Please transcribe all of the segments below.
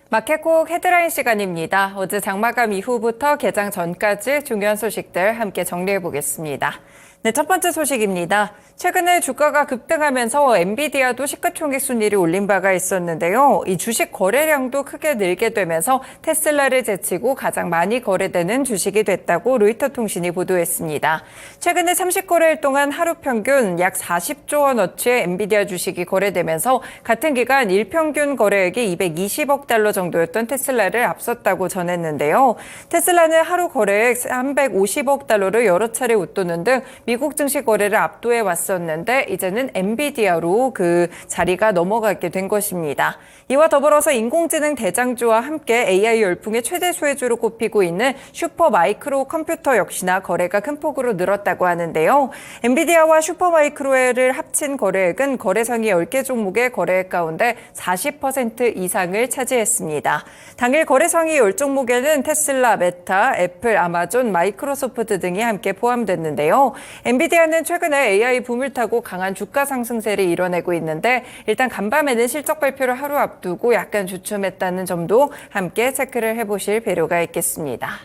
마켓콕 헤드라인 시간입니다. 어제 장마감 이후부터 개장 전까지 중요한 소식들 함께 정리해 보겠습니다. 네, 첫 번째 소식입니다. 최근에 주가가 급등하면서 엔비디아도 시가총액 순위를 올린 바가 있었는데요. 이 주식 거래량도 크게 늘게 되면서 테슬라를 제치고 가장 많이 거래되는 주식이 됐다고 로이터 통신이 보도했습니다. 최근에 30거래일 동안 하루 평균 약 40조 원어치의 엔비디아 주식이 거래되면서 같은 기간 일평균 거래액이 220억 달러 정도였던 테슬라를 앞섰다고 전했는데요. 테슬라는 하루 거래액 350억 달러를 여러 차례 웃도는 등 미국 증시 거래를 압도해 왔었는데 이제는 엔비디아로 그 자리가 넘어가게 된 것입니다. 이와 더불어서 인공지능 대장주와 함께 AI 열풍의 최대 수혜주로 꼽히고 있는 슈퍼마이크로 컴퓨터 역시나 거래가 큰 폭으로 늘었다고 하는데요. 엔비디아와 슈퍼마이크로를 합친 거래액은 거래상위 10개 종목의 거래액 가운데 40% 이상을 차지했습니다. 당일 거래상위 10종목에는 테슬라, 메타, 애플, 아마존, 마이크로소프트 등이 함께 포함됐는데요. 엔비디아는 최근에 AI 붐을 타고 강한 주가 상승세를 이뤄내고 있는데 일단 간밤에는 실적 발표를 하루 앞두고 약간 주춤했다는 점도 함께 체크를 해보실 필요가 있겠습니다.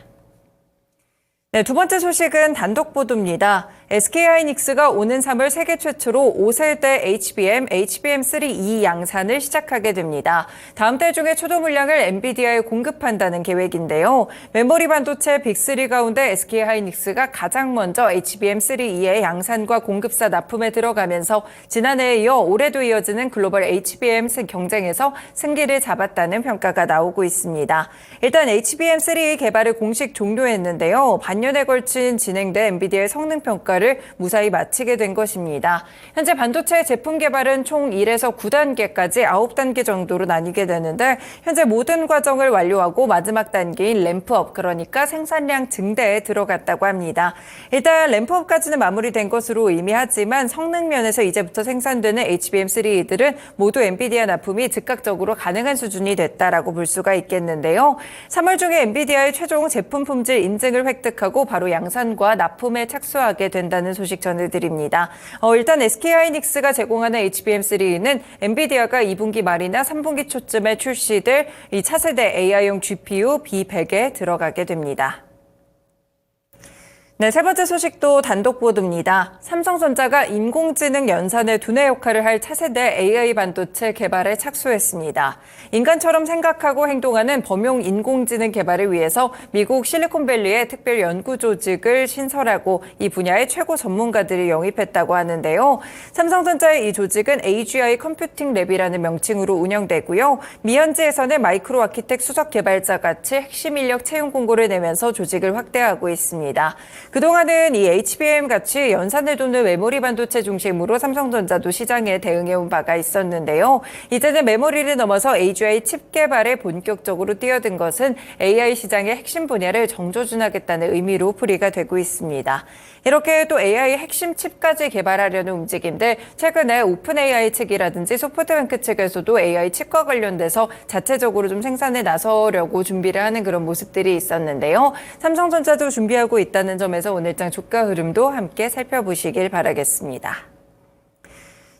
네, 두 번째 소식은 단독 보도입니다. SK하이닉스가 오는 3월 세계 최초로 5세대 HBM3E 양산을 시작하게 됩니다. 다음 달 중에 초도 물량을 엔비디아에 공급한다는 계획인데요. 메모리 반도체 빅3 가운데 SK하이닉스가 가장 먼저 HBM3E의 양산과 공급사 납품에 들어가면서 지난해에 이어 올해도 이어지는 글로벌 HBM 경쟁에서 승기를 잡았다는 평가가 나오고 있습니다. 일단 HBM3E 개발을 공식 종료했는데요. 반년에 걸친 진행된 엔비디아의 성능 평가를 무사히 마치게 된 것입니다. 현재 반도체 제품 개발은 총 1에서 9단계까지 9단계 정도로 나뉘게 되는데 현재 모든 과정을 완료하고 마지막 단계인 램프업, 그러니까 생산량 증대에 들어갔다고 합니다. 일단 램프업까지는 마무리된 것으로 의미하지만 성능 면에서 이제부터 생산되는 HBM3E들은 모두 엔비디아 납품이 즉각적으로 가능한 수준이 됐다라고 볼 수가 있겠는데요. 3월 중에 엔비디아의 최종 제품 품질 인증을 획득하고 바로 양산과 납품에 착수하게 된다는 소식 전해드립니다. 일단 SK하이닉스가 제공하는 HBM3E는 엔비디아가 2분기 말이나 3분기 초쯤에 출시될 이 차세대 AI용 GPU B100에 들어가게 됩니다. 네, 세 번째 소식도 단독 보도입니다. 삼성전자가 인공지능 연산의 두뇌 역할을 할 차세대 AI 반도체 개발에 착수했습니다. 인간처럼 생각하고 행동하는 범용 인공지능 개발을 위해서 미국 실리콘밸리의 특별 연구 조직을 신설하고 이 분야의 최고 전문가들이 영입했다고 하는데요. 삼성전자의 이 조직은 AGI 컴퓨팅 랩이라는 명칭으로 운영되고요. 미현지에서는 마이크로 아키텍 수석 개발자 같이 핵심 인력 채용 공고를 내면서 조직을 확대하고 있습니다. 그동안은 이 HBM-같이 연산을 돕는 메모리 반도체 중심으로 삼성전자도 시장에 대응해온 바가 있었는데요. 이제는 메모리를 넘어서 AGI 칩 개발에 본격적으로 뛰어든 것은 AI 시장의 핵심 분야를 정조준하겠다는 의미로 풀이가 되고 있습니다. 이렇게 또 AI 핵심 칩까지 개발하려는 움직임들, 최근에 오픈 AI 측이라든지 소프트뱅크 측에서도 AI 칩과 관련돼서 자체적으로 좀 생산에 나서려고 준비를 하는 그런 모습들이 있었는데요. 삼성전자도 준비하고 있다는 점에서 오늘장 주가 흐름도 함께 살펴보시길 바라겠습니다.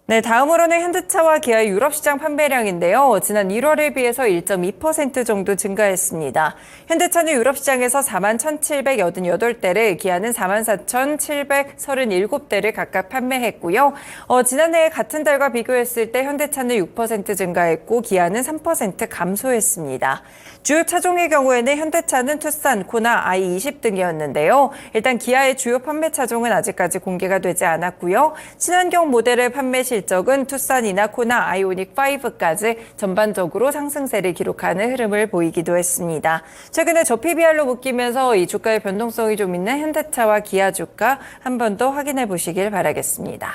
네, 다음으로는 현대차와 기아의 유럽 시장 판매량인데요. 지난 1월에 비해서 1.2% 정도 증가했습니다. 현대차는 유럽 시장에서 41,788대를, 기아는 44,737대를 각각 판매했고요. 지난해 같은 달과 비교했을 때 현대차는 6% 증가했고 기아는 3% 감소했습니다. 주요 차종의 경우에는 현대차는 투싼, 코나, i20 등이었는데요. 일단 기아의 주요 판매 차종은 아직까지 공개가 되지 않았고요. 친환경 모델의 판매 실적은 투싼이나 코나, 아이오닉 5까지 전반적으로 상승세를 기록하는 흐름을 보이기도 했습니다. 최근에 저 PBR로 묶이면서 이 주가의 변동성이 좀 있는 현대차와 기아 주가 한 번 더 확인해 보시길 바라겠습니다.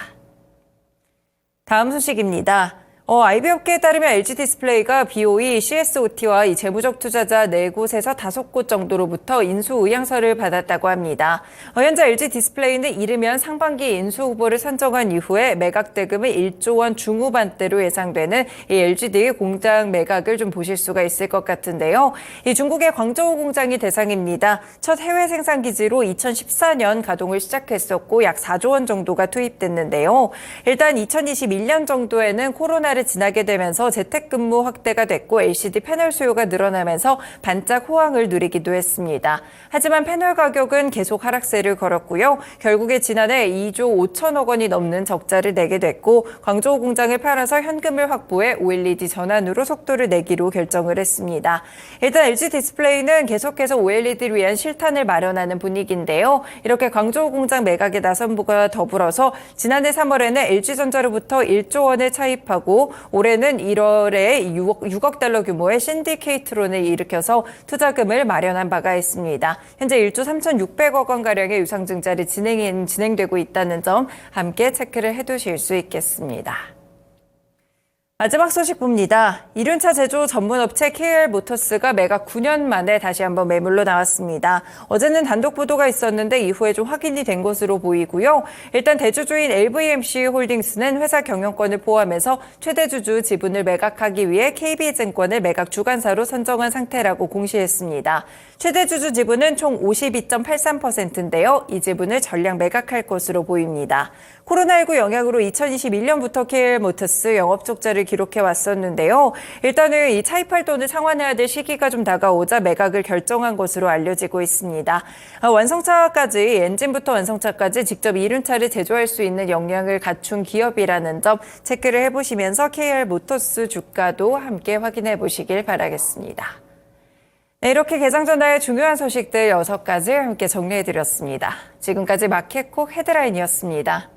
다음 소식입니다. IB 업계에 따르면 LG 디스플레이가 BOE, CSOT와 이 재무적 투자자 4곳에서 5곳 정도로부터 인수 의향서를 받았다고 합니다. 현재 LG 디스플레이는 이르면 상반기 인수 후보를 선정한 이후에 매각 대금을 1조 원 중후반대로 예상되는 이 LGD 공장 매각을 좀 보실 수가 있을 것 같은데요. 이 중국의 광저우 공장이 대상입니다. 첫 해외 생산 기지로 2014년 가동을 시작했었고 약 4조 원 정도가 투입됐는데요. 일단 2021년 정도에는 코로나를 지나게 되면서 재택근무 확대가 됐고 LCD 패널 수요가 늘어나면서 반짝 호황을 누리기도 했습니다. 하지만 패널 가격은 계속 하락세를 걸었고요. 결국에 지난해 2조 5천억 원이 넘는 적자를 내게 됐고 광저우 공장을 팔아서 현금을 확보해 OLED 전환으로 속도를 내기로 결정을 했습니다. 일단 LG 디스플레이는 계속해서 OLED를 위한 실탄을 마련하는 분위기인데요. 이렇게 광저우 공장 매각에 나선 부가 더불어서 지난해 3월에는 LG전자로부터 1조 원을 차입하고 올해는 1월에 6억 달러 규모의 신디케이트론을 일으켜서 투자금을 마련한 바가 있습니다. 현재 1조 3,600억 원가량의 유상증자를 진행되고 있다는 점 함께 체크를 해두실 수 있겠습니다. 마지막 소식 봅니다. 이륜차 제조 전문업체 KR모터스가 매각 9년 만에 다시 한번 매물로 나왔습니다. 어제는 단독 보도가 있었는데 이후에 좀 확인이 된 것으로 보이고요. 일단 대주주인 LVMC 홀딩스는 회사 경영권을 포함해서 최대 주주 지분을 매각하기 위해 KB증권을 매각 주관사로 선정한 상태라고 공시했습니다. 최대 주주 지분은 총 52.83%인데요. 이 지분을 전량 매각할 것으로 보입니다. 코로나19 영향으로 2021년부터 KR모터스 영업 적자를 기록해 왔었는데요. 일단은 이 차입할 돈을 상환해야 될 시기가 좀 다가오자 매각을 결정한 것으로 알려지고 있습니다. 완성차까지 엔진부터 완성차까지 직접 이륜차를 제조할 수 있는 역량을 갖춘 기업이라는 점 체크를 해보시면서 KR모터스 주가도 함께 확인해 보시길 바라겠습니다. 네, 이렇게 개장 전날의 중요한 소식들 6가지 함께 정리해드렸습니다. 지금까지 마켓콕 헤드라인이었습니다.